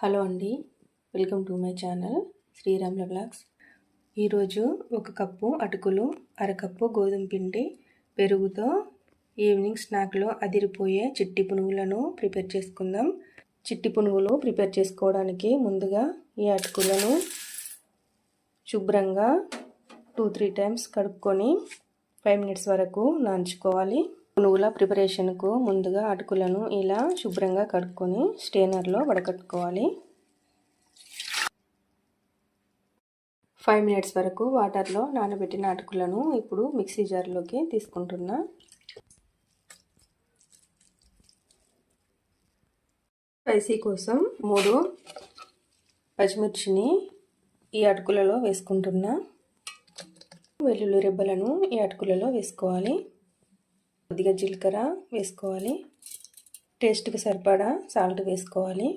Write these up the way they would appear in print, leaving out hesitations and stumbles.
Hello అండి, welcome to my channel శ్రీరామ్ల vlogs. ఈరోజు 1 కప్పు అటుకులు, అరకప్పు గోధుమ పిండి, పెరుగుతో ఈవినింగ్ స్నాక్లో అదిరిపోయే చిట్టి పునుగులను ప్రిపేర్ చేసుకుందాం. చిట్టి పునుగులు ప్రిపేర్ చేసుకోవడానికి ముందుగా ఈ అటుకులను శుభ్రంగా 2-3 టైమ్స్ కడుక్కొని 5 మినిట్స్ వరకు నాంచుకోవాలి. పునుగుల ప్రిపరేషన్కు ముందుగా అటుకులను ఇలా శుభ్రంగా కడుక్కొని స్ట్రైనర్లో వడకట్టుకోవాలి. 5 మినిట్స్ వరకు వాటర్లో నానబెట్టిన అటుకులను ఇప్పుడు మిక్సీ జార్లోకి తీసుకుంటున్నా. స్పైసీ కోసం 3 పచ్చిమిర్చిని ఈ అటుకులలో వేసుకుంటున్నా. వెల్లుల్లి రెబ్బలను ఈ అటుకులలో వేసుకోవాలి. కొద్దిగా జీలకర్ర వేసుకోవాలి. టేస్ట్కి సరిపడా సాల్ట్ వేసుకోవాలి.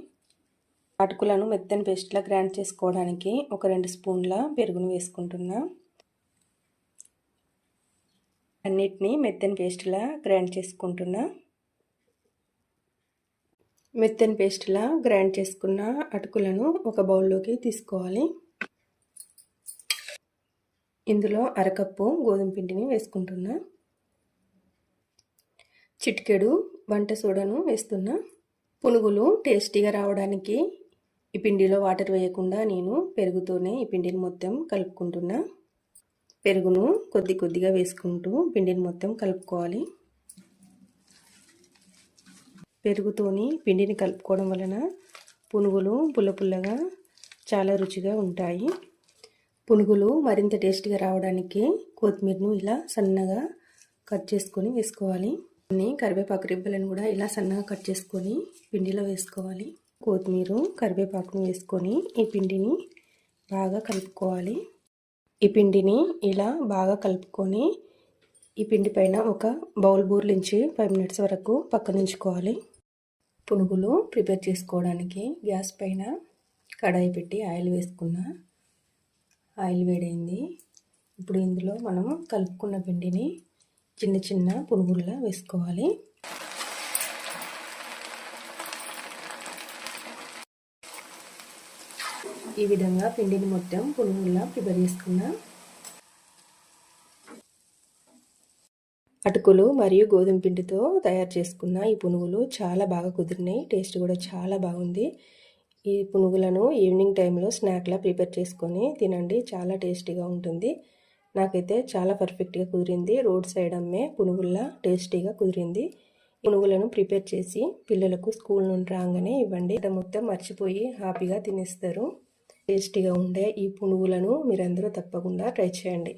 అటుకులను మెత్తని పేస్ట్లా గ్రైండ్ చేసుకోవడానికి ఒక 2 స్పూన్ల పెరుగును వేసుకుంటున్నా. అన్నిటినీ మెత్తని పేస్ట్లా గ్రైండ్ చేసుకుంటున్నా. మెత్తని పేస్ట్లా గ్రైండ్ చేసుకున్న అటుకులను ఒక బౌల్లోకి తీసుకోవాలి. ఇందులో అరకప్పు గోధుమ పిండిని వేసుకుంటున్నా. చిటికెడు వంట సోడాను వేస్తున్నా. పునుగులు టేస్టీగా రావడానికి ఈ పిండిలో వాటర్ వేయకుండా నేను పెరుగుతోనే ఈ పిండిని మొత్తం కలుపుకుంటున్నా. పెరుగును కొద్దిగా వేసుకుంటూ పిండిని మొత్తం కలుపుకోవాలి. పెరుగుతోని పిండిని కలుపుకోవడం వలన పునుగులు పుల్లగా చాలా రుచిగా ఉంటాయి. పునుగులు మరింత టేస్టీగా రావడానికి కొత్తిమీరను ఇలా సన్నగా కట్ చేసుకొని వేసుకోవాలి. కరివేపాకు రిబ్బలను కూడా ఇలా సన్నగా కట్ చేసుకొని పిండిలో వేసుకోవాలి. కొత్తిమీర కరివేపాకును వేసుకొని ఈ పిండిని బాగా కలుపుకోవాలి. ఈ పిండిని ఇలా బాగా కలుపుకొని ఈ పిండి పైన ఒక బౌల్ బోర్లించి 5 మినిట్స్ వరకు పక్కనుంచుకోవాలి. పునుగులు ప్రిపేర్ చేసుకోవడానికి గ్యాస్ పైన కడాయి పెట్టి ఆయిల్ వేసుకున్నా. ఆయిల్ వేడైంది. ఇప్పుడు ఇందులో మనం కలుపుకున్న పిండిని చిన్న పునుగుల్లా వేసుకోవాలి. ఈ విధంగా పిండిని మొత్తం పునుగుల్లా ప్రిపేర్ చేసుకున్నా. అటుకులు మరియు గోధుమ పిండితో తయారు చేసుకున్న ఈ పునుగులు చాలా బాగా కుదిరినాయి. టేస్ట్ కూడా చాలా బాగుంది. ఈ పునుగులను ఈవినింగ్ టైంలో స్నాక్లా ప్రిపేర్ చేసుకొని తినండి, చాలా టేస్టీగా ఉంటుంది. నాకైతే చాలా పర్ఫెక్ట్గా కుదిరింది. రోడ్ సైడ్ అమ్మే పునుగుల్లా టేస్టీగా కుదిరింది. పునుగులను ప్రిపేర్ చేసి పిల్లలకు స్కూల్ నుండి రాగానే ఇవ్వండి. మొత్తం మర్చిపోయి హ్యాపీగా తినేస్తారు. టేస్టీగా ఉండే ఈ పునుగులను మీరందరూ తప్పకుండా ట్రై చేయండి.